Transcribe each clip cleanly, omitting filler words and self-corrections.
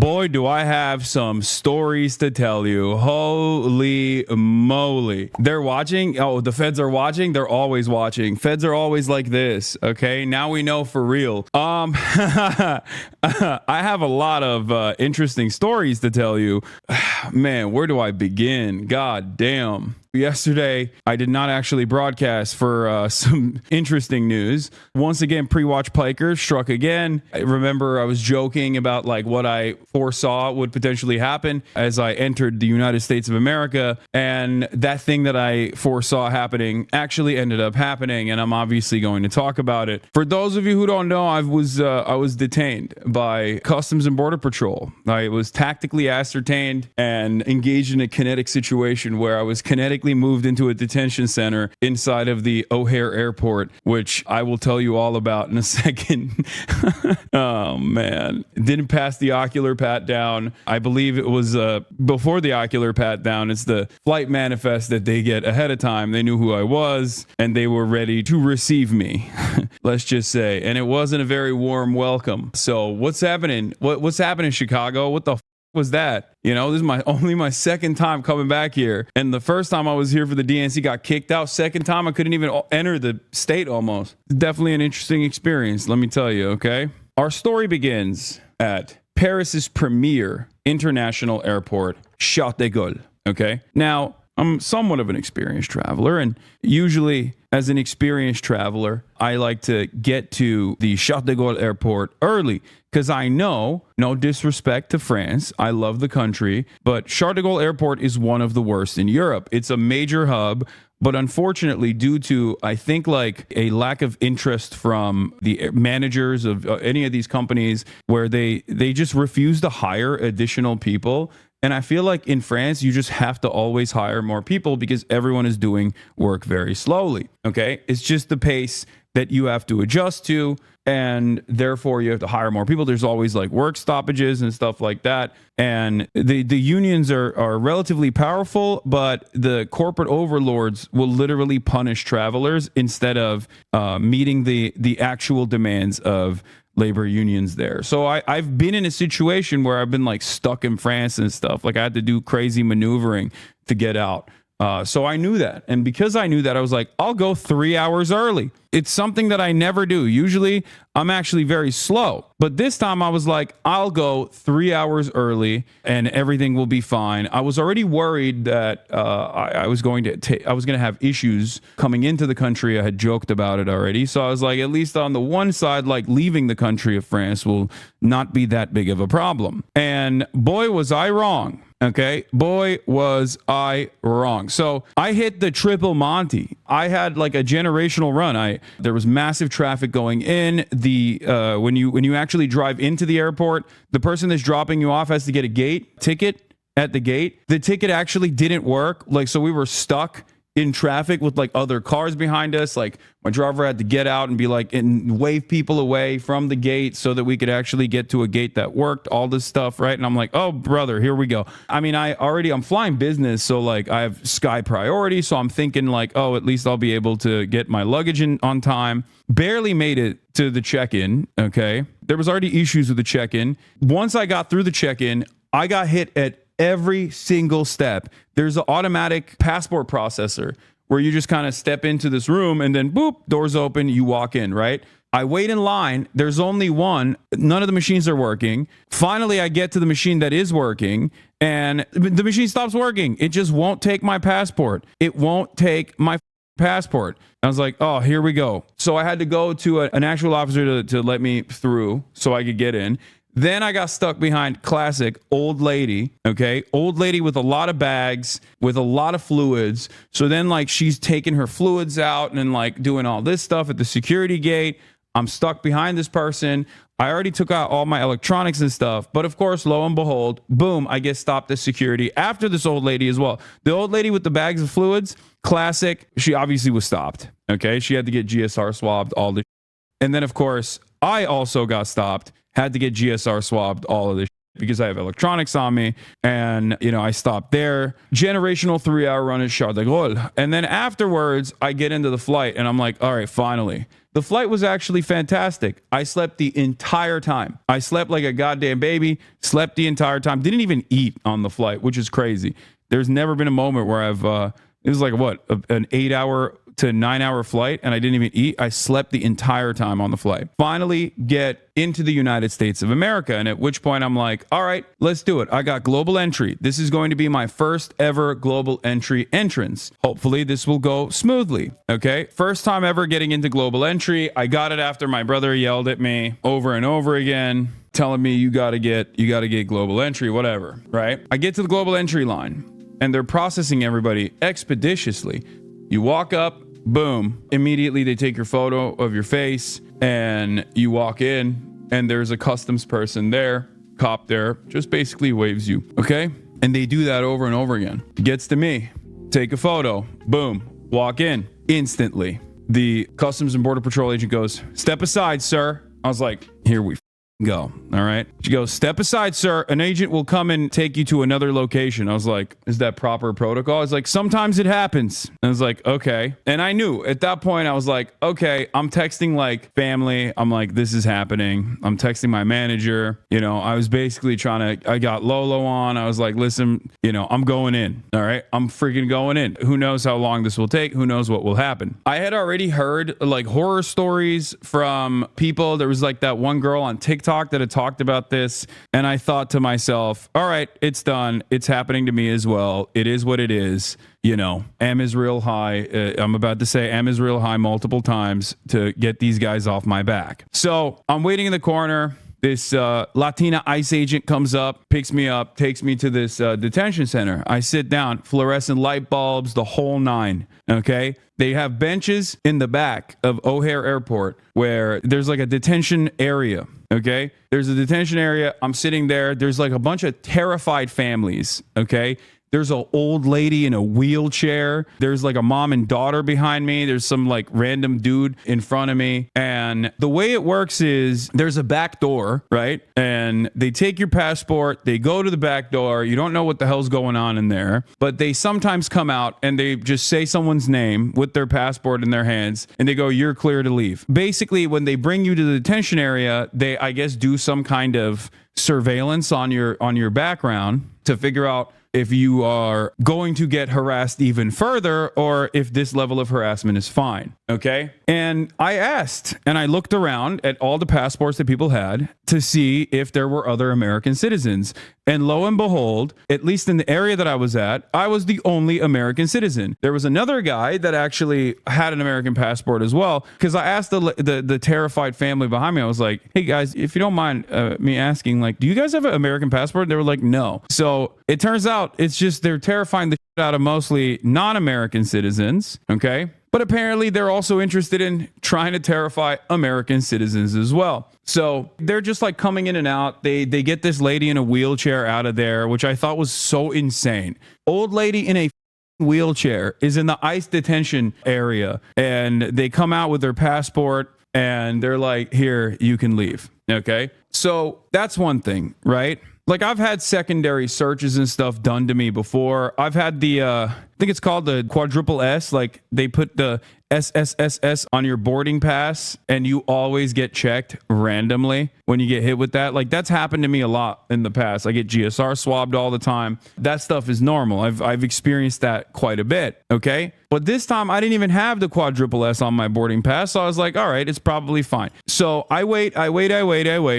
boy, do I have some stories to tell you. Holy moly. They're watching. Oh, the feds are watching. They're always watching. Feds are always like this. Okay. Now we know for real. I have a lot of interesting stories to tell you. Man, where do I begin? God damn. Yesterday, I did not actually broadcast for some interesting news. Once again, pre-watch Piker struck again. I remember I was joking about like what I foresaw would potentially happen as I entered the United States of America. And that thing that I foresaw happening actually ended up happening. And I'm obviously going to talk about it. For those of you who don't know, I was detained by Customs and Border Patrol. I was tactically ascertained and engaged in a kinetic situation where I was kinetically moved into a detention center inside of the O'Hare Airport, which I will tell you all about in a second. Oh man, didn't pass the ocular pat down. I believe it was before the ocular pat down. It's the flight manifest that they get ahead of time. They knew who I was and they were ready to receive me. Let's just say, and it wasn't a very warm welcome. So what's happening? What's happening, Chicago? What the was that? You know, this is only my second time coming back here, and the first time I was here for the DNC got kicked out. Second time I couldn't even enter the state. Almost. Definitely an interesting experience, let me tell you. Okay, our story begins at Paris's premier international airport, Charles de Gaulle. Okay, now I'm somewhat of an experienced traveler, and usually as an experienced traveler, I like to get to the Charles de Gaulle airport early because I know, no disrespect to France, I love the country, but Charles de Gaulle airport is one of the worst in Europe. It's a major hub, but unfortunately, due to, I think, like a lack of interest from the managers of any of these companies where they just refuse to hire additional people. And I feel like in France, you just have to always hire more people because everyone is doing work very slowly. Okay. It's just the pace that you have to adjust to. And therefore, you have to hire more people. There's always like work stoppages and stuff like that. And the unions are relatively powerful, but the corporate overlords will literally punish travelers instead of meeting the actual demands of labor unions there. So I've been in a situation where I've been like stuck in France and stuff. Like I had to do crazy maneuvering to get out. So I knew that. And because I knew that, I was like, I'll go 3 hours early. It's something that I never do. Usually I'm actually very slow. But this time I was like, I'll go 3 hours early and everything will be fine. I was already worried that I was going to have issues coming into the country. I had joked about it already. So I was like, at least on the one side, like leaving the country of France will not be that big of a problem. And boy, was I wrong. Okay, boy, was I wrong. So I hit the triple Monty. I had like a generational run. There was massive traffic going in. When you actually drive into the airport, the person that's dropping you off has to get a ticket at the gate. The ticket actually didn't work. Like, so we were stuck in traffic with like other cars behind us. Like my driver had to get out and be like and wave people away from the gate so that we could actually get to a gate that worked, all this stuff, right? And I'm like, oh brother, here we go. I mean, I'm flying business, so like I have sky priority, so I'm thinking like, oh, at least I'll be able to get my luggage in on time. Barely made it to the check-in. Okay, there was already issues with the check-in. Once I got through the check-in, I got hit at every single step. There's an automatic passport processor where you just kind of step into this room and then boop, doors open, you walk in, right? I wait in line. There's only one. None of the machines are working. Finally, I get to the machine that is working and the machine stops working. It just won't take my passport. It won't take my passport. I was like, oh, here we go. So I had to go to an actual officer to let me through so I could get in. Then I got stuck behind classic old lady, okay? Old lady with a lot of bags, with a lot of fluids. So then like she's taking her fluids out and like doing all this stuff at the security gate. I'm stuck behind this person. I already took out all my electronics and stuff. But of course, lo and behold, boom, I get stopped at security after this old lady as well. The old lady with the bags of fluids, classic, she obviously was stopped, okay? She had to get GSR swabbed, all this. And then of course, I also got stopped. Had to get GSR swabbed, all of this. because I have electronics on me. And, I stopped there. Generational 3-hour run at Charles de Gaulle. And then afterwards, I get into the flight and I'm like, all right, finally. The flight was actually fantastic. I slept the entire time. I slept like a goddamn baby, slept the entire time. Didn't even eat on the flight, which is crazy. There's never been a moment where it was like an 8-hour to 9-hour flight and I didn't even eat. I slept the entire time on the flight. Finally get into the United States of America. And at which point I'm like, all right, let's do it. I got global entry. This is going to be my first ever global entry entrance. Hopefully this will go smoothly. Okay. First time ever getting into global entry. I got it after my brother yelled at me over and over again, telling me you got to get global entry, whatever. Right. I get to the global entry line and they're processing everybody expeditiously. You walk up, boom, immediately they take your photo of your face and you walk in and there's a customs person there, cop there, just basically waves you, okay? And they do that over and over again. It gets to me, take a photo, boom, walk in instantly. The Customs and Border Patrol agent goes, step aside, sir. I was like, here we go. All right. She goes, step aside, sir. An agent will come and take you to another location. I was like, is that proper protocol? I was like, sometimes it happens. I was like, okay. And I knew at that point, I was like, okay, I'm texting like family. I'm like, this is happening. I'm texting my manager. I was basically I got Lolo on. I was like, listen, I'm going in. All right. I'm freaking going in. Who knows how long this will take? Who knows what will happen? I had already heard like horror stories from people. There was like that one girl on TikTok that had talked about this, and I thought to myself, all right, it's done. It's happening to me as well. It is what it is. Am is real high. I'm about to say am is real high multiple times to get these guys off my back. So I'm waiting in the corner. This Latina ICE agent comes up, picks me up, takes me to this detention center. I sit down, fluorescent light bulbs, the whole nine. Okay. They have benches in the back of O'Hare Airport where there's like a detention area. Okay. There's a detention area. I'm sitting there. There's like a bunch of terrified families. Okay. There's an old lady in a wheelchair. There's like a mom and daughter behind me. There's some like random dude in front of me. And the way it works is there's a back door, right? And they take your passport. They go to the back door. You don't know what the hell's going on in there. But they sometimes come out and they just say someone's name with their passport in their hands. And they go, you're clear to leave. Basically, when they bring you to the detention area, they, I guess, do some kind of surveillance on your background to figure out if you are going to get harassed even further or if this level of harassment is fine. Okay. And I asked and I looked around at all the passports that people had to see if there were other American citizens. And lo and behold, at least in the area that I was at, I was the only American citizen. There was another guy that actually had an American passport as well. Because I asked the terrified family behind me, I was like, hey guys, if you don't mind me asking, like, do you guys have an American passport? They were like, no. So it turns out it's just they're terrifying the shit out of mostly non-American citizens. Okay. But apparently they're also interested in trying to terrify American citizens as well. So they're just like coming in and out. They get this lady in a wheelchair out of there, which I thought was so insane. Old lady in a wheelchair is in the ICE detention area and they come out with their passport and they're like, here, you can leave. Okay. So that's one thing, right? Like I've had secondary searches and stuff done to me before. I've had the, I think it's called the quadruple S. Like they put the SSSS on your boarding pass and you always get checked randomly when you get hit with that. Like that's happened to me a lot in the past. I get GSR swabbed all the time. That stuff is normal. I've experienced that quite a bit. Okay. But this time I didn't even have the quadruple S on my boarding pass. So I was like, all right, it's probably fine. So I wait.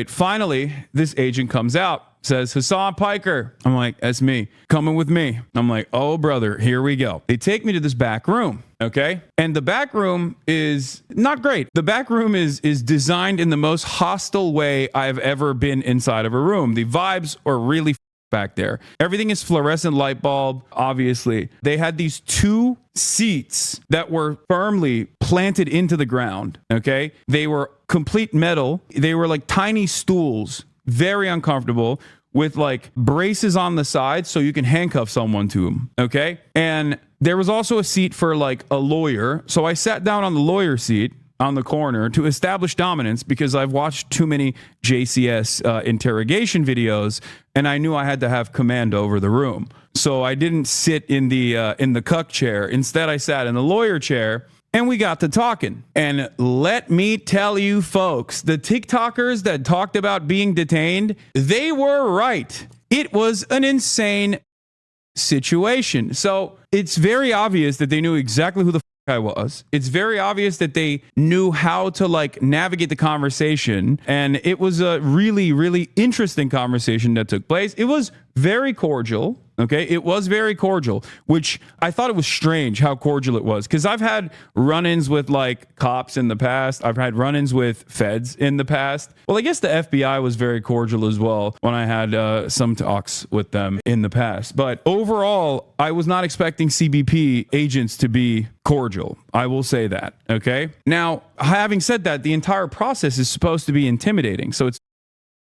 Finally, this agent comes out. Says Hassan Piker. I'm like, that's me. Coming with me. I'm like, oh, brother, here we go. They take me to this back room. Okay. And the back room is not great. The back room is designed in the most hostile way I've ever been inside of a room. The vibes are really back there. Everything is fluorescent light bulb. Obviously, they had these 2 seats that were firmly planted into the ground. Okay. They were complete metal. They were like tiny stools. Very uncomfortable with like braces on the side so you can handcuff someone to them. Okay. And there was also a seat for like a lawyer. So I sat down on the lawyer seat. on the corner to establish dominance because I've watched too many JCS interrogation videos, and I knew I had to have command over the room. So I didn't sit in the cuck chair. Instead, I sat in the lawyer chair. And we got to talking. And let me tell you, folks, the TikTokers that talked about being detained, they were right. It was an insane situation. So it's very obvious that they knew exactly who the I was. It's very obvious that they knew how to like navigate the conversation. And it was a really, really interesting conversation that took place. It was very cordial. Okay, it was very cordial, which I thought it was strange how cordial it was, because I've had run-ins with like cops in the past. I've had run-ins with feds in the past. Well, I guess the FBI was very cordial as well when I had some talks with them in the past. But overall, I was not expecting CBP agents to be cordial. I will say that. Okay. Now, having said that, the entire process is supposed to be intimidating. So it's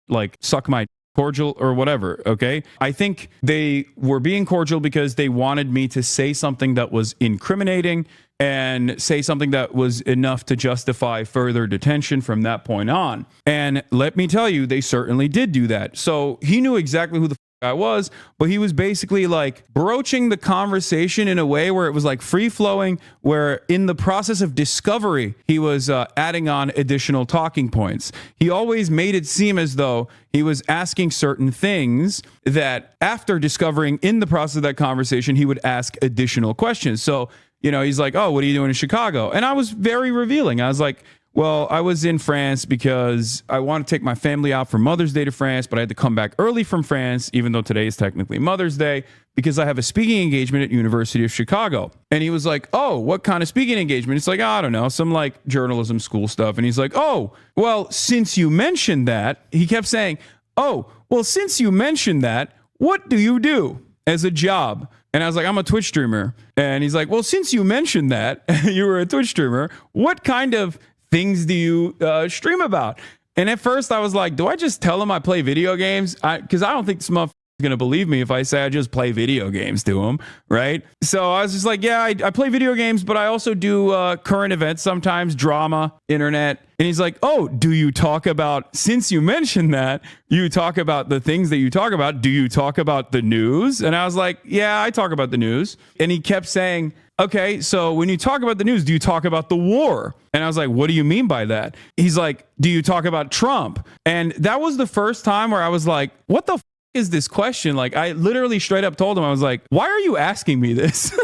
like suck my cordial or whatever. Okay. I think they were being cordial because they wanted me to say something that was incriminating and say something that was enough to justify further detention from that point on. And let me tell you, they certainly did do that. So he knew exactly who the I was, but he was basically like broaching the conversation in a way where it was like free flowing, where in the process of discovery, he was adding on additional talking points. He always made it seem as though he was asking certain things that after discovering in the process of that conversation, he would ask additional questions. So, you know, he's like, oh, what are you doing in Chicago? And I was very revealing. I was like, well, I was in France because I want to take my family out for Mother's Day to France, but I had to come back early from France, even though today is technically Mother's Day, because I have a speaking engagement at University of Chicago. And he was like, oh, what kind of speaking engagement? It's like, I don't know, some like journalism school stuff. And he's like, oh, well, since you mentioned that, he kept saying, oh, well, since you mentioned that, what do you do as a job? And I was like, I'm a Twitch streamer. And he's like, well, since you mentioned that you were a Twitch streamer, what kind of things do you stream about? And at first I was like, do I just tell him I play video games? Because I don't think this motherfucker is going to believe me if I say I just play video games to him, right? So I was just like, yeah, I play video games, but I also do current events sometimes, drama, internet. And he's like, oh, do you talk about, since you mentioned that, you talk about the things that you talk about, do you talk about the news? And I was like, yeah, I talk about the news. And he kept saying, okay, so when you talk about the news, do you talk about the war? And I was like, what do you mean by that? He's like, do you talk about Trump? And that was the first time where I was like, what the is this question? Like, I literally straight up told him, I was like, why are you asking me this?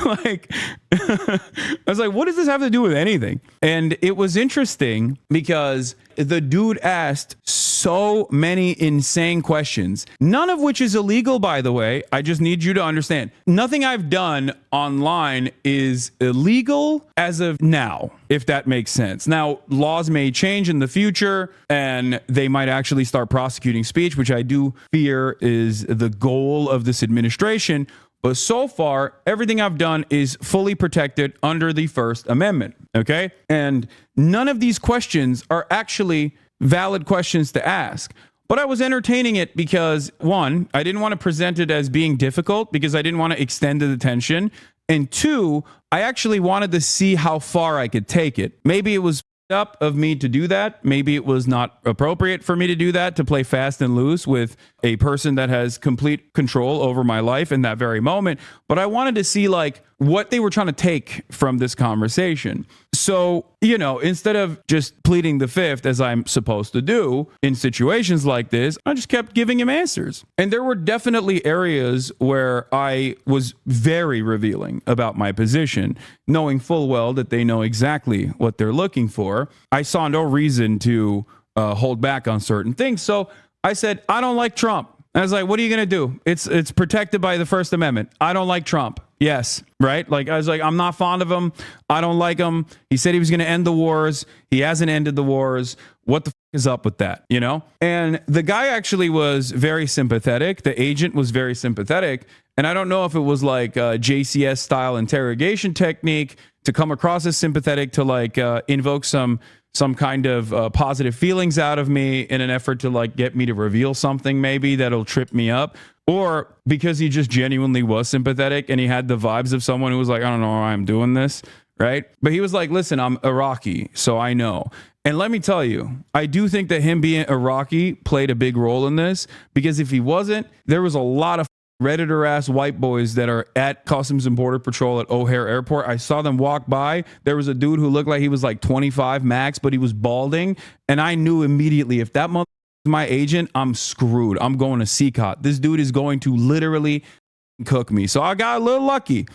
Like, I was like, what does this have to do with anything? And it was interesting because the dude asked so many insane questions, none of which is illegal, by the way. I just need you to understand. Nothing I've done online is illegal as of now, if that makes sense. Now, laws may change in the future and they might actually start prosecuting speech, which I do fear is the goal of this administration. But so far, everything I've done is fully protected under the First Amendment, okay? And none of these questions are actually valid questions to ask. But I was entertaining it because, one, I didn't want to present it as being difficult because I didn't want to extend the detention. And two, I actually wanted to see how far I could take it. Maybe it was up of me to do that. Maybe it was not appropriate for me to do that, to play fast and loose with a person that has complete control over my life in that very moment. But I wanted to see like what they were trying to take from this conversation. So, you know, instead of just pleading the fifth as I'm supposed to do in situations like this, I just kept giving him answers. And there were definitely areas where I was very revealing about my position, knowing full well that they know exactly what they're looking for. I saw no reason to hold back on certain things. So I said, I don't like Trump. I was like, what are you going to do? It's protected by the First Amendment. I don't like Trump. Yes, right? Like, I was like, I'm not fond of him. I don't like him. He said he was going to end the wars. He hasn't ended the wars. What the is up with that, you know? And the guy actually was very sympathetic. The agent was very sympathetic. And I don't know if it was like a JCS style interrogation technique to come across as sympathetic to like invoke some kind of positive feelings out of me in an effort to like get me to reveal something maybe that'll trip me up, or because he just genuinely was sympathetic and he had the vibes of someone who was like, I don't know why I'm doing this, right? But he was like, listen, I'm Iraqi, so I know. And let me tell you, I do think that him being Iraqi played a big role in this, because if he wasn't, there was a lot of Redditor ass white boys that are at Customs and Border Patrol at O'Hare Airport. I saw them walk by. There was a dude who looked like he was like 25 max, but he was balding. And I knew immediately, if that mother is my agent, I'm screwed. I'm going to CCOT. This dude is going to literally cook me. So I got a little lucky.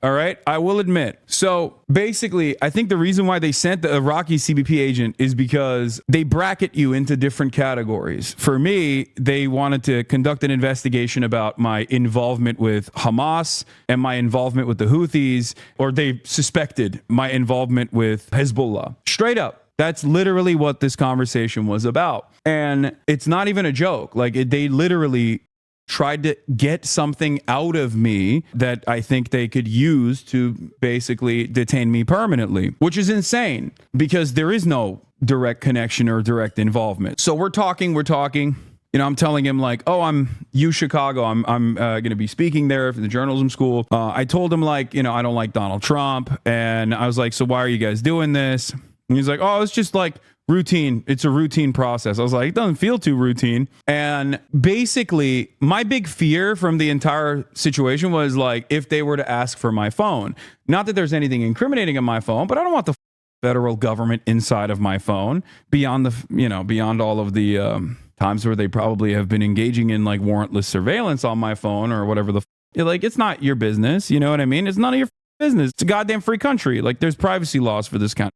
All right. I will admit. So basically, I think the reason why they sent the Iraqi CBP agent is because they bracket you into different categories. For me, they wanted to conduct an investigation about my involvement with Hamas and my involvement with the Houthis, or they suspected my involvement with Hezbollah. Straight up. That's literally what this conversation was about. And it's not even a joke. Like, they literally tried to get something out of me that I think they could use to basically detain me permanently, which is insane because there is no direct connection or direct involvement. So we're talking. You know, I'm telling him like, oh, I'm U Chicago. I'm going to be speaking there for the journalism school. I told him like, you know, I don't like Donald Trump. And I was like, so why are you guys doing this? And he's like, oh, it's just like routine. It's a routine process. I was like, it doesn't feel too routine. And basically, my big fear from the entire situation was like, if they were to ask for my phone, not that there's anything incriminating on my phone, but I don't want the federal government inside of my phone beyond all of the times where they probably have been engaging in like warrantless surveillance on my phone or whatever like, it's not your business. You know what I mean? It's none of your business. It's a goddamn free country. Like, there's privacy laws for this kind.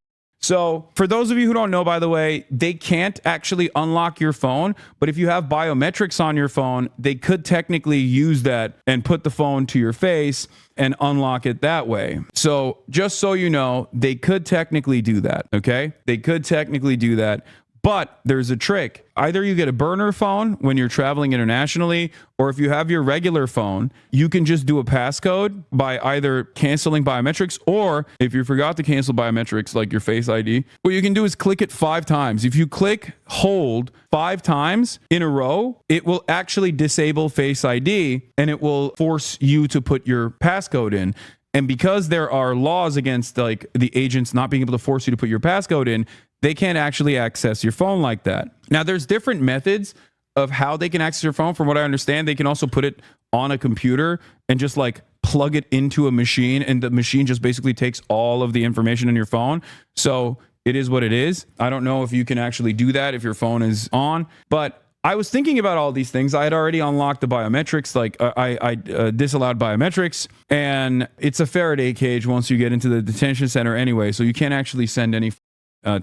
So for those of you who don't know, by the way, they can't actually unlock your phone. But if you have biometrics on your phone, they could technically use that and put the phone to your face and unlock it that way. So just so you know, they could technically do that. OK, they could technically do that. But there's a trick. Either you get a burner phone when you're traveling internationally, or if you have your regular phone, you can just do a passcode by either canceling biometrics, or if you forgot to cancel biometrics, like your Face ID, what you can do is click it 5 times. If you click hold 5 times in a row, it will actually disable Face ID and it will force you to put your passcode in. And because there are laws against like the agents not being able to force you to put your passcode in, they can't actually access your phone like that. Now, there's different methods of how they can access your phone. From what I understand, they can also put it on a computer and just like plug it into a machine, and the machine just basically takes all of the information in your phone. So it is what it is. I don't know if you can actually do that if your phone is on, but I was thinking about all these things. I had already unlocked the biometrics, like I disallowed biometrics, and it's a Faraday cage once you get into the detention center anyway, so you can't actually send any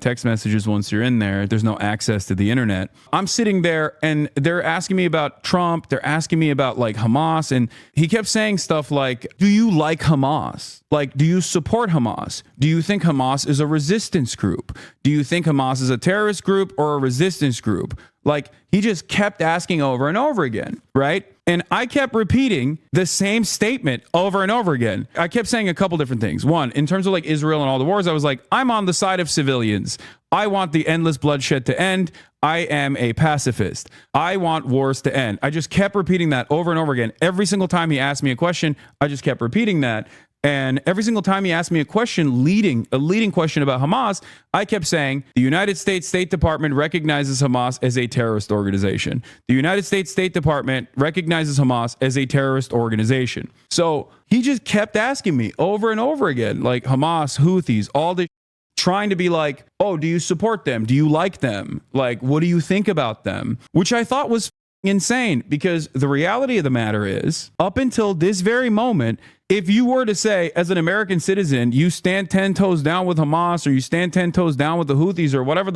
text messages once you're in there. There's no access to the internet. I'm sitting there and they're asking me about Trump. They're asking me about like Hamas. And he kept saying stuff like, do you like Hamas? Like, do you support Hamas? Do you think Hamas is a resistance group? Do you think Hamas is a terrorist group or a resistance group? Like, he just kept asking over and over again, right? And I kept repeating the same statement over and over again. I kept saying a couple different things. One, in terms of like Israel and all the wars, I was like, I'm on the side of civilians. I want the endless bloodshed to end. I am a pacifist. I want wars to end. I just kept repeating that over and over again. Every single time he asked me a question, I just kept repeating that. And every single time he asked me a question, a leading question about Hamas, I kept saying, the United States State Department recognizes Hamas as a terrorist organization. The United States State Department recognizes Hamas as a terrorist organization. So he just kept asking me over and over again, like Hamas, Houthis, all this, trying to be like, oh, do you support them? Do you like them? Like, what do you think about them? Which I thought was insane, because the reality of the matter is, up until this very moment, if you were to say, as an American citizen, you stand 10 toes down with Hamas, or you stand 10 toes down with the Houthis, or whatever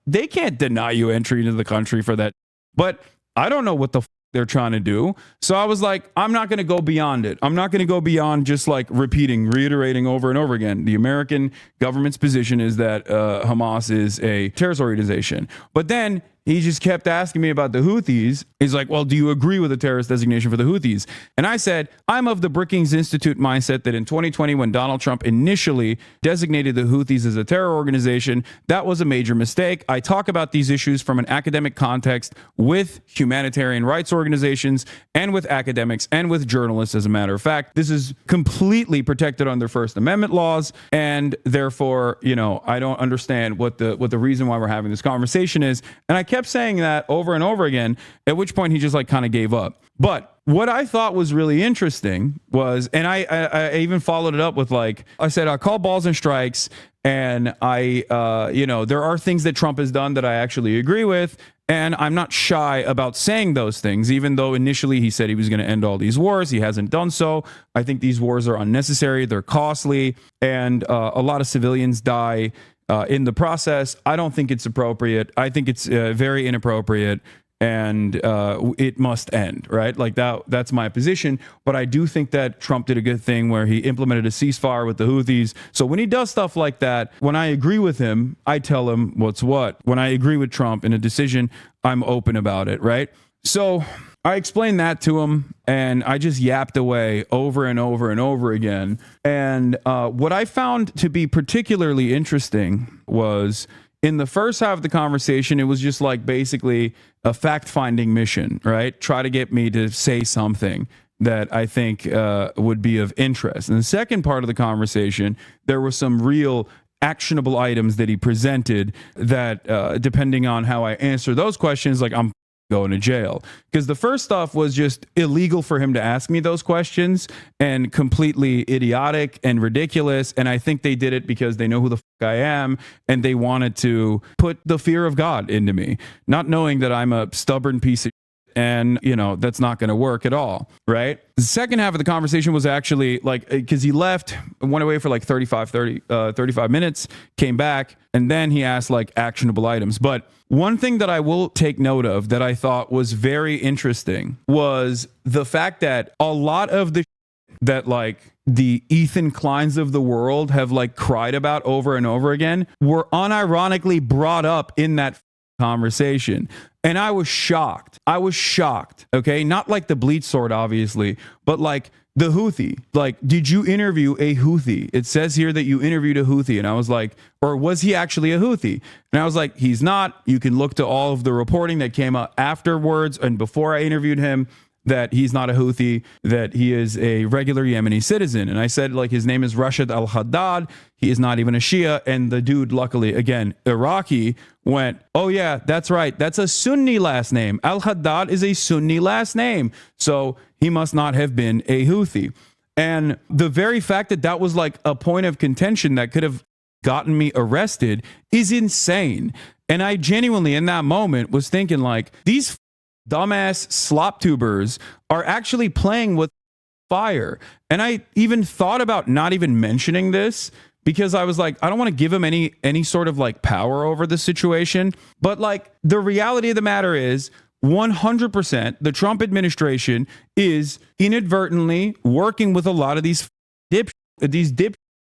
they can't deny you entry into the country for that. But I don't know what they're trying to do. So I was like, I'm not going to go beyond it. I'm not going to go beyond just like reiterating over and over again. The American government's position is that Hamas is a terrorist organization. But then he just kept asking me about the Houthis. He's like, well, do you agree with the terrorist designation for the Houthis? And I said, I'm of the Brookings Institute mindset that in 2020, when Donald Trump initially designated the Houthis as a terror organization, that was a major mistake. I talk about these issues from an academic context with humanitarian rights organizations and with academics and with journalists. As a matter of fact, this is completely protected under First Amendment laws. And therefore, I don't understand what the reason why we're having this conversation is. And I kept saying that over and over again, at which point he just like kind of gave up. But what I thought was really interesting was, and I even followed it up with like, I said, I call balls and strikes. And there are things that Trump has done that I actually agree with. And I'm not shy about saying those things, even though initially he said he was going to end all these wars. He hasn't done so. I think these wars are unnecessary. They're costly. And a lot of civilians die in the process. I don't think it's appropriate. I think it's very inappropriate. And it must end, right? Like that's my position. But I do think that Trump did a good thing where he implemented a ceasefire with the Houthis. So when he does stuff like that, when I agree with him, I tell him what's what. When I agree with Trump in a decision, I'm open about it, right? So I explained that to him, and I just yapped away over and over and over again. And what I found to be particularly interesting was, in the first half of the conversation, it was just like basically a fact-finding mission, right? Try to get me to say something that I think would be of interest. In the second part of the conversation, there were some real actionable items that he presented that, depending on how I answer those questions, like I'm going to jail. Because the first stuff was just illegal for him to ask me those questions and completely idiotic and ridiculous. And I think they did it because they know who the fuck I am and they wanted to put the fear of God into me, not knowing that I'm a stubborn piece of and, that's not going to work at all, right? The second half of the conversation was actually like, because he left, went away for like 35 minutes, came back, and then he asked like actionable items. But one thing that I will take note of that I thought was very interesting was the fact that a lot of the that like the Ethan Kleins of the world have like cried about over and over again were unironically brought up in that conversation. And I was shocked. Okay. Not like the bleach sword, obviously, but like the Houthi. Like, did you interview a Houthi? It says here that you interviewed a Houthi. And I was like, or was he actually a Houthi? And I was like, he's not. You can look to all of the reporting that came out afterwards and before I interviewed him, that he's not a Houthi, that he is a regular Yemeni citizen. And I said, like, his name is Rashid al-Haddad. He is not even a Shia. And the dude, luckily, again, Iraqi, went, oh, yeah, that's right. That's a Sunni last name. Al-Haddad is a Sunni last name. So he must not have been a Houthi. And the very fact that that was like a point of contention that could have gotten me arrested is insane. And I genuinely, in that moment, was thinking, like, these dumbass slop tubers are actually playing with fire. And I even thought about not even mentioning this because I was like, I don't want to give him any sort of like power over the situation. But like the reality of the matter is 100% the Trump administration is inadvertently working with a lot of these dip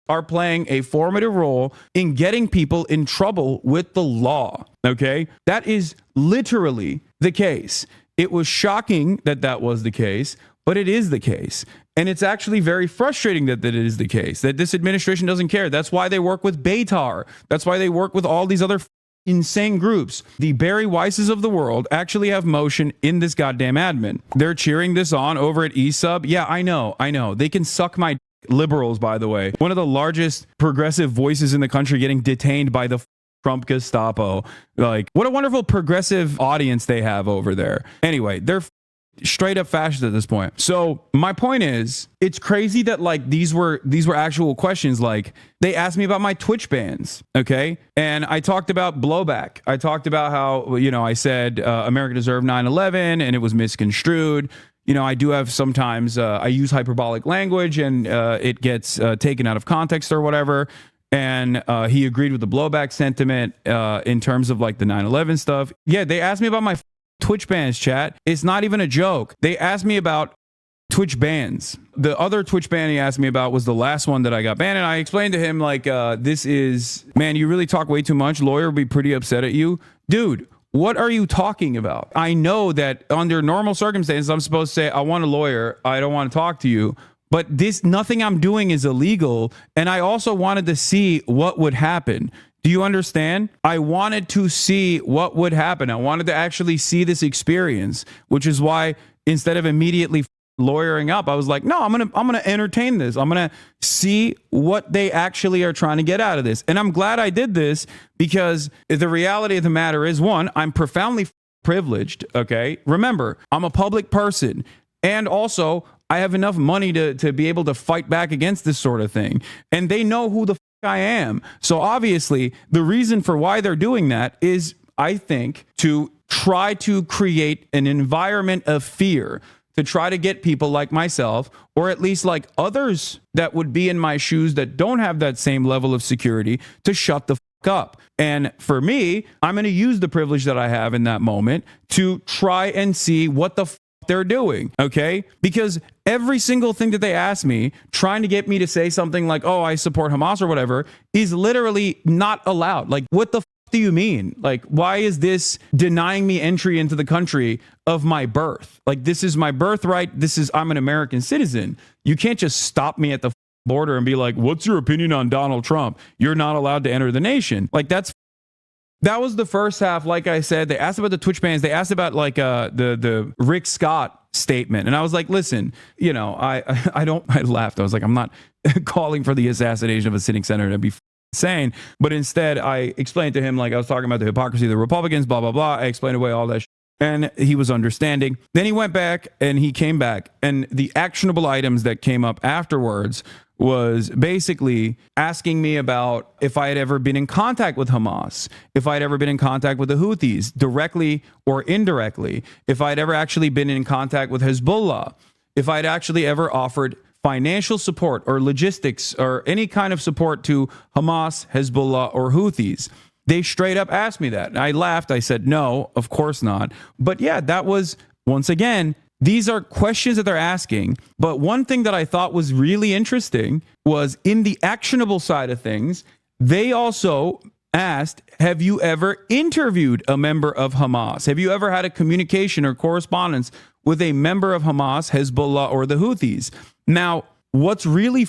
are playing a formative role in getting people in trouble with the law. Okay. That is literally the case. It was shocking that that was the case, but it is the case. And it's actually very frustrating that it is the case, that this administration doesn't care. That's why they work with Beitar. That's why they work with all these other insane groups. The Barry Weisses of the world actually have motion in this goddamn admin. They're cheering this on over at eSub. Yeah, I know. They can suck my liberals, by the way. One of the largest progressive voices in the country getting detained by the Trump Gestapo. Like, what a wonderful progressive audience they have over there. Anyway, they're straight up fascist at this point. So my point is, it's crazy that like these were actual questions. Like, they asked me about my Twitch bans, okay? And I talked about blowback. I talked about how, I said America deserved 9/11 and it was misconstrued. I do have sometimes I use hyperbolic language and it gets taken out of context or whatever. And he agreed with the blowback sentiment in terms of like the 9/11 stuff. Yeah, they asked me about my Twitch bans, chat. It's not even a joke. They asked me about Twitch bans. The other Twitch ban he asked me about was the last one that I got banned. And I explained to him like, this is, man, you really talk way too much. Lawyer will be pretty upset at you. Dude, what are you talking about? I know that under normal circumstances, I'm supposed to say, I want a lawyer. I don't want to talk to you. But nothing I'm doing is illegal. And I also wanted to see what would happen. Do you understand? I wanted to see what would happen. I wanted to actually see this experience, which is why instead of immediately lawyering up, I was like, no, I'm gonna entertain this. I'm gonna see what they actually are trying to get out of this. And I'm glad I did this, because the reality of the matter is, one, I'm profoundly privileged. Okay, remember, I'm a public person, and also I have enough money to be able to fight back against this sort of thing, and they know who the I am. So obviously, the reason for why they're doing that is, I think, to try to create an environment of fear, to try to get people like myself, or at least like others that would be in my shoes that don't have that same level of security, to shut the up. And for me, I'm going to use the privilege that I have in that moment to try and see what the they're doing. Okay, because every single thing that they ask me, trying to get me to say something like, oh, I support Hamas or whatever, is literally not allowed. Like, what the do you mean? Like, why is this denying me entry into the country of my birth? Like, this is my birthright. I'm an American citizen. You can't just stop me at the border and be like, what's your opinion on Donald Trump? You're not allowed to enter the nation. Like, that was the first half. Like I said, they asked about the Twitch bans. They asked about like the Rick Scott statement. And I was like, listen, you know, I laughed. I was like, I'm not calling for the assassination of a sitting senator. That'd be insane. But instead, I explained to him, like, I was talking about the hypocrisy of the Republicans, blah, blah, blah. I explained away all that shit. And he was understanding. Then he went back and he came back. And the actionable items that came up afterwards was basically asking me about if I had ever been in contact with Hamas, if I had ever been in contact with the Houthis, directly or indirectly, if I'd ever actually been in contact with Hezbollah, if I'd actually ever offered financial support or logistics or any kind of support to Hamas, Hezbollah, or Houthis. They straight up asked me that. And I laughed. I said, no, of course not. But yeah, that was, once again, these are questions that they're asking. But one thing that I thought was really interesting was, in the actionable side of things, they also asked, have you ever interviewed a member of Hamas? Have you ever had a communication or correspondence with a member of Hamas, Hezbollah, or the Houthis? Now, what's really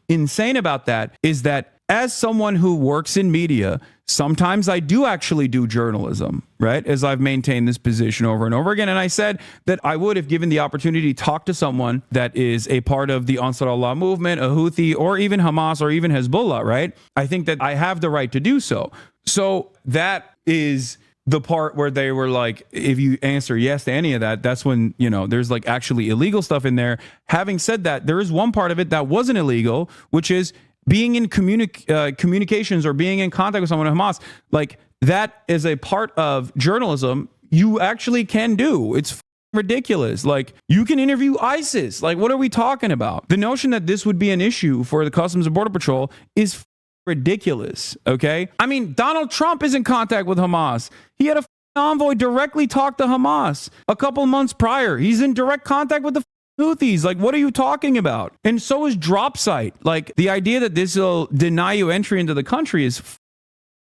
insane about that is that, as someone who works in media, sometimes I do actually do journalism, right? As I've maintained this position over and over again. And I said that I would, if given the opportunity, talk to someone that is a part of the Ansar Allah movement, a Houthi, or even Hamas, or even Hezbollah, right? I think that I have the right to do so. So that is the part where they were like, if you answer yes to any of that, that's when, you know, there's like actually illegal stuff in there. Having said that, there is one part of it that wasn't illegal, which is being in communications or being in contact with someone in Hamas. Like, that is a part of journalism you actually can do. It's ridiculous. Like, you can interview ISIS. Like, what are we talking about? The notion that this would be an issue for the Customs and Border Patrol is ridiculous. Okay. I mean, Donald Trump is in contact with Hamas. He had a envoy directly talk to Hamas a couple months prior. He's in direct contact with the Houthis. Like, what are you talking about? And so is Dropsite. Like, the idea that this will deny you entry into the country is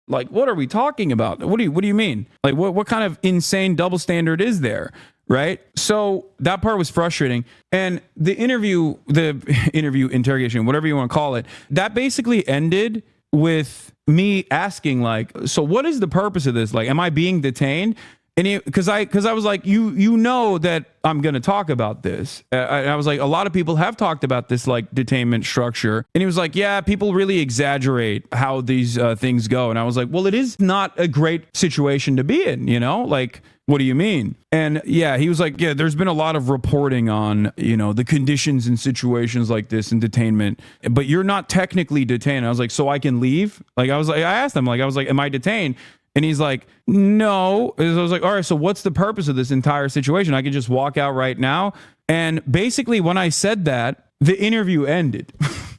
like, what are we talking about? What do you mean? Like, what kind of insane double standard is there? Right? So that part was frustrating. And the interview interrogation, whatever you want to call it, that basically ended with me asking, like, so what is the purpose of this? Like, am I being detained? And because I was like, you know that I'm going to talk about this. I was like, a lot of people have talked about this, like, detainment structure. And he was like, yeah, people really exaggerate how these things go. And I was like, well, it is not a great situation to be in, you know? Like, what do you mean? And yeah, he was like, yeah, there's been a lot of reporting on, you know, the conditions in situations like this in detainment, but you're not technically detained. I was like, so I can leave? Like, I asked him, like, I was like, am I detained? And he's like, no. I was like, all right, so what's the purpose of this entire situation? I could just walk out right now. And basically, when I said that, the interview ended.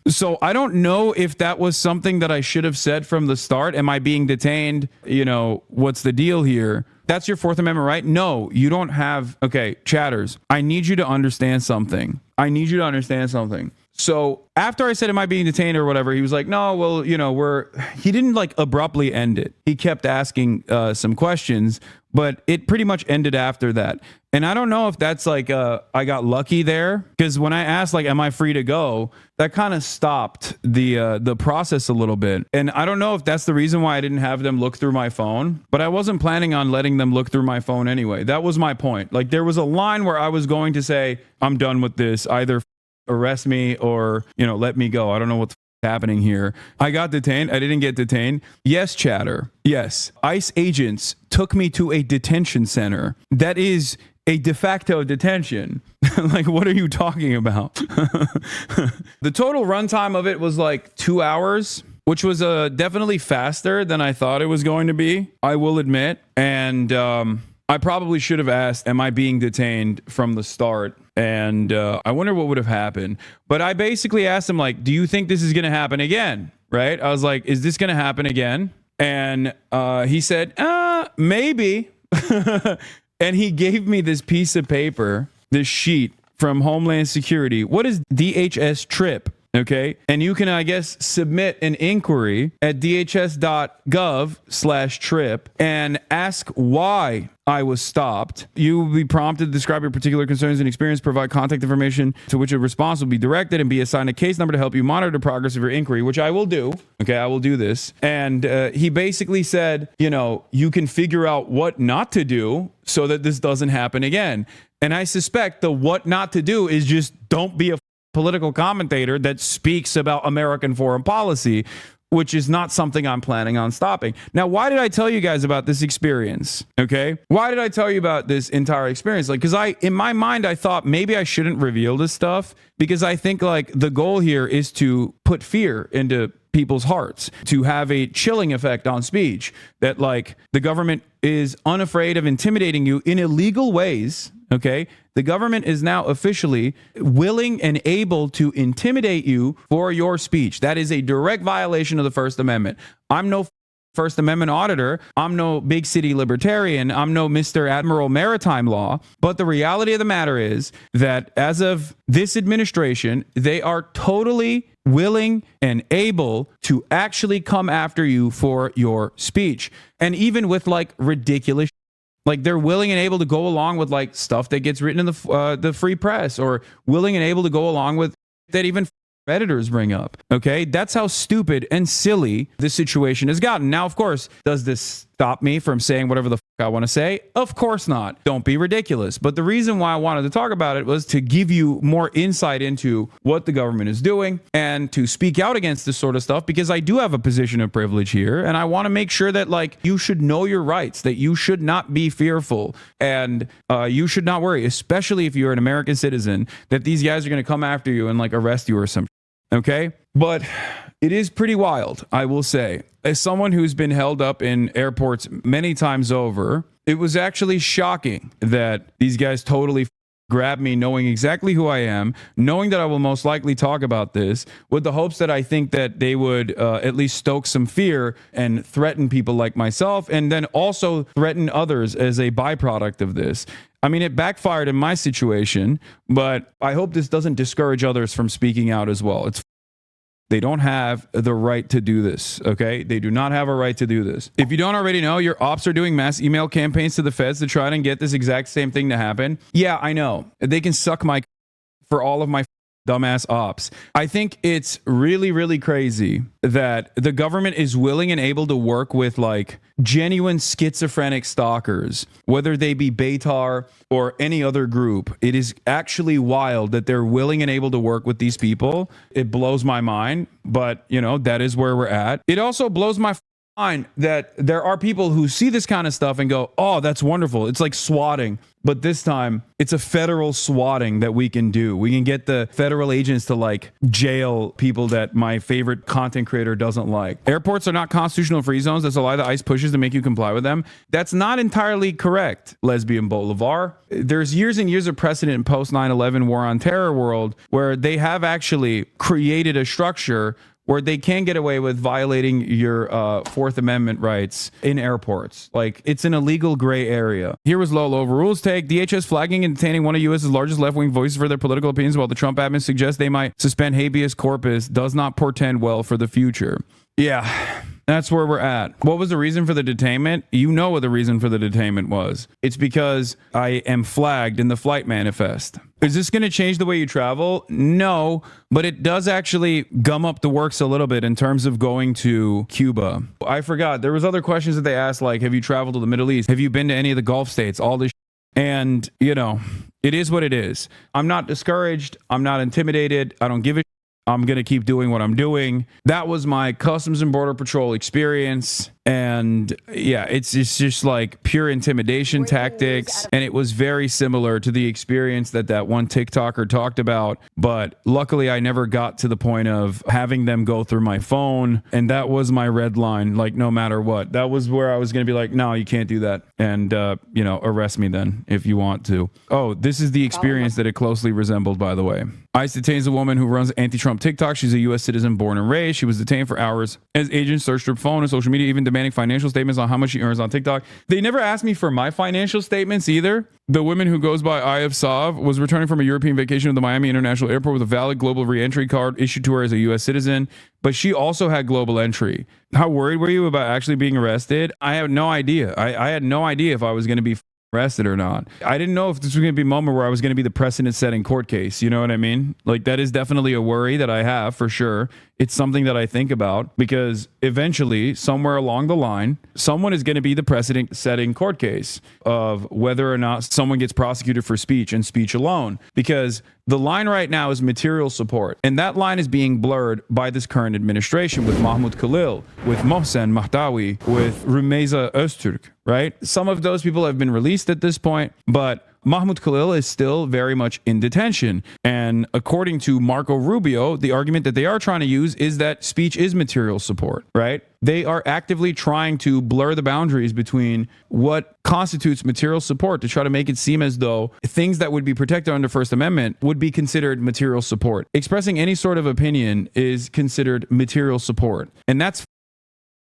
So I don't know if that was something that I should have said from the start. Am I being detained? You know, what's the deal here? That's your Fourth Amendment right? No, you don't have. Okay, chatters, I need you to understand something. So after I said, am I being detained or whatever, he was like, no, well, he didn't like abruptly end it. He kept asking some questions, but it pretty much ended after that. And I don't know if that's like, I got lucky there, because when I asked, like, am I free to go? That kind of stopped the process a little bit. And I don't know if that's the reason why I didn't have them look through my phone, but I wasn't planning on letting them look through my phone anyway. That was my point. Like, there was a line where I was going to say, I'm done with this. Either arrest me or, let me go. I don't know what's happening here. I got detained. I didn't get detained. Yes, chatter. Yes. ICE agents took me to a detention center. That is a de facto detention. Like, what are you talking about? The total runtime of it was like 2 hours, which was definitely faster than I thought it was going to be, I will admit. And I probably should have asked, am I being detained from the start? And I wonder what would have happened. But I basically asked him, like, do you think this is going to happen again? Right? I was like, is this going to happen again? And he said, maybe. And he gave me this piece of paper, this sheet from Homeland Security. What is DHS TRIP? Okay. And you can, I guess, submit an inquiry at dhs.gov/trip and ask why I was stopped. You will be prompted to describe your particular concerns and experience, provide contact information to which a response will be directed, and be assigned a case number to help you monitor the progress of your inquiry, which I will do. Okay, I will do this. And he basically said, you can figure out what not to do so that this doesn't happen again. And I suspect the what not to do is just don't be a political commentator that speaks about American foreign policy, which is not something I'm planning on stopping. Now, why did I tell you guys about this experience? Okay. Why did I tell you about this entire experience? Like, because in my mind, I thought maybe I shouldn't reveal this stuff, because I think like the goal here is to put fear into people's hearts, to have a chilling effect on speech, that like the government is unafraid of intimidating you in illegal ways. Okay. The government is now officially willing and able to intimidate you for your speech. That is a direct violation of the First Amendment. I'm no First Amendment auditor. I'm no big city libertarian. I'm no Mr. Admiral Maritime Law. But the reality of the matter is that as of this administration, they are totally willing and able to actually come after you for your speech. And even with like ridiculous, like they're willing and able to go along with like stuff that gets written in the free press, or willing and able to go along with that even editors bring up. Okay, that's how stupid and silly this situation has gotten. Now, of course, does this stop me from saying whatever the I want to say? Of course not. Don't be ridiculous. But the reason why I wanted to talk about it was to give you more insight into what the government is doing and to speak out against this sort of stuff, because I do have a position of privilege here, and I want to make sure that like you should know your rights, that you should not be fearful, and you should not worry, especially if you're an American citizen, that these guys are going to come after you and like arrest you or something. Okay? But it is pretty wild, I will say. As someone who's been held up in airports many times over, it was actually shocking that these guys totally grabbed me, knowing exactly who I am, knowing that I will most likely talk about this, with the hopes that I think that they would at least stoke some fear and threaten people like myself, and then also threaten others as a byproduct of this. I mean, it backfired in my situation, but I hope this doesn't discourage others from speaking out as well. They don't have the right to do this, okay? They do not have a right to do this. If you don't already know, your ops are doing mass email campaigns to the feds to try and get this exact same thing to happen. Yeah, I know. They can suck my for all of my dumbass ops. I think it's really, really crazy that the government is willing and able to work with like genuine schizophrenic stalkers, whether they be Beitar or any other group. It is actually wild that they're willing and able to work with these people. It blows my mind, but that is where we're at. It also blows my mind that there are people who see this kind of stuff and go, oh, that's wonderful. It's like swatting. But this time, it's a federal swatting that we can do. We can get the federal agents to like jail people that my favorite content creator doesn't like. Airports are not constitutional free zones. That's a lie that ICE pushes to make you comply with them. That's not entirely correct, Lesbian Bolivar. There's years and years of precedent in post 9/11 war on terror world where they have actually created a structure where they can get away with violating your Fourth Amendment rights in airports. Like, it's an illegal gray area. Here was Lolo. Rules take DHS flagging and detaining one of U.S.'s largest left-wing voices for their political opinions, while the Trump admin suggests they might suspend habeas corpus, does not portend well for the future. Yeah. That's where we're at. What was the reason for the detainment? You know what the reason for the detainment was. It's because I am flagged in the flight manifest. Is this going to change the way you travel? No, but it does actually gum up the works a little bit in terms of going to Cuba. I forgot. There was other questions that they asked, like, have you traveled to the Middle East? Have you been to any of the Gulf states? All this and, you know, it is what it is. I'm not discouraged. I'm not intimidated. I don't give a I'm going to keep doing what I'm doing. That was my Customs and Border Patrol experience. And yeah, it's just like pure intimidation tactics. And it was very similar to the experience that one TikToker talked about. But luckily, I never got to the point of having them go through my phone. And that was my red line, like no matter what. That was where I was going to be like, no, you can't do that. And, you know, arrest me then if you want to. Oh, this is the experience that it closely resembled, by the way. ICE detains a woman who runs anti-Trump TikTok. She's a U.S. citizen born and raised. She was detained for hours as agents searched her phone and social media, even demanding financial statements on how much she earns on TikTok. They never asked me for my financial statements either. The woman who goes by Eye of Sav was returning from a European vacation at the Miami International Airport with a valid global re-entry card issued to her as a U.S. citizen, but she also had global entry. How worried were you about actually being arrested? I have no idea. I had no idea if I was going to be arrested or not. I didn't know if this was going to be a moment where I was going to be the precedent-setting court case. You know what I mean? Like, that is definitely a worry that I have for sure. It's something that I think about because eventually, somewhere along the line, someone is going to be the precedent-setting court case of whether or not someone gets prosecuted for speech and speech alone. Because the line right now is material support. And that line is being blurred by this current administration with Mahmoud Khalil, with Mohsen Mahdawi, with Rumeysa Öztürk, right? Some of those people have been released at this point, but Mahmoud Khalil is still very much in detention. And according to Marco Rubio, the argument that they are trying to use is that speech is material support, right? They are actively trying to blur the boundaries between what constitutes material support to try to make it seem as though things that would be protected under First Amendment would be considered material support. Expressing any sort of opinion is considered material support. And that's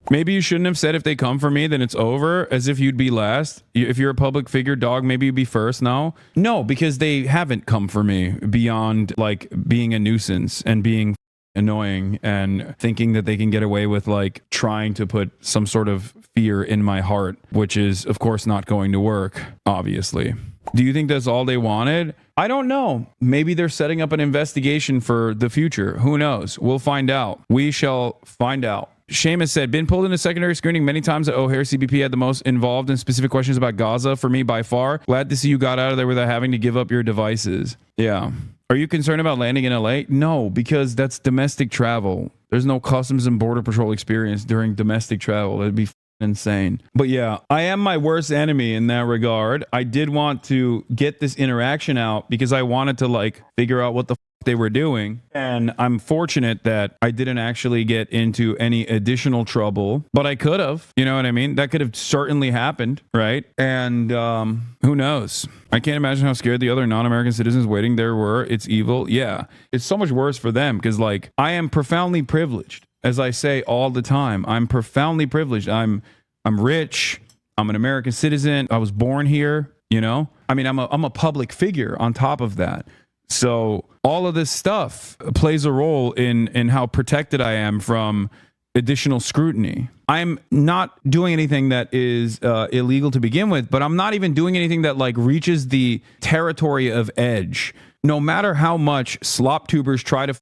maybe you shouldn't have said if they come for me, then it's over, as if you'd be last. If you're a public figure, dog, maybe you'd be first now. No, because they haven't come for me beyond like being a nuisance and being annoying and thinking that they can get away with like trying to put some sort of fear in my heart, which is of course not going to work, obviously. Do you think that's all they wanted? I don't know. Maybe they're setting up an investigation for the future. Who knows? We'll find out. We shall find out. Seamus said, been pulled into secondary screening many times at O'Hare. CBP had the most involved in specific questions about Gaza for me by far. Glad to see you got out of there without having to give up your devices. Yeah. Are you concerned about landing in LA? No, because that's domestic travel. There's no Customs and Border Patrol experience during domestic travel. That'd be insane. But yeah, I am my worst enemy in that regard. I did want to get this interaction out because I wanted to like figure out what the they were doing, and I'm fortunate that I didn't actually get into any additional trouble, but I could have, you know what I mean? That could have certainly happened, right? And who knows? I can't imagine how scared the other non-American citizens waiting there were. It's evil. Yeah, it's so much worse for them because like I am profoundly privileged, as I say all the time. I'm profoundly privileged. I'm rich. I'm an American citizen. I was born here, you know? I mean, I'm a public figure on top of that. So all of this stuff plays a role in how protected I am from additional scrutiny. I'm not doing anything that is illegal to begin with, but I'm not even doing anything that like reaches the territory of edge. No matter how much slop tubers try to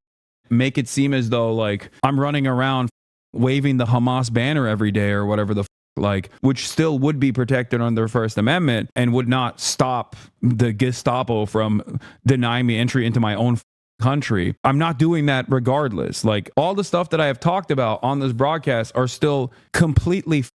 make it seem as though like I'm running around waving the Hamas banner every day or whatever the like, which still would be protected under First Amendment and would not stop the Gestapo from denying me entry into my own country. I'm not doing that regardless. Like all the stuff that I have talked about on this broadcast are still completely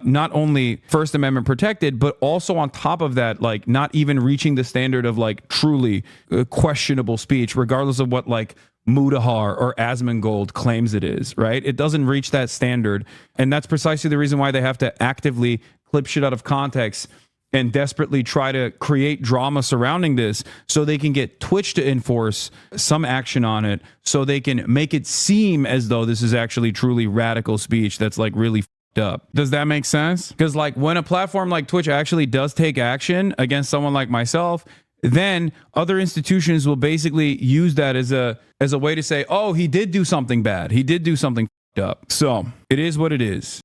not only First Amendment protected, but also on top of that, like not even reaching the standard of like truly questionable speech, regardless of what like Mudahar or Asmongold claims it is, right? It doesn't reach that standard. And that's precisely the reason why they have to actively clip shit out of context and desperately try to create drama surrounding this so they can get Twitch to enforce some action on it, so they can make it seem as though this is actually truly radical speech that's like really up. Does that make sense? Because like when a platform like Twitch actually does take action against someone like myself, then other institutions will basically use that as a way to say, oh, he did do something bad. He did do something up. So it is what it is.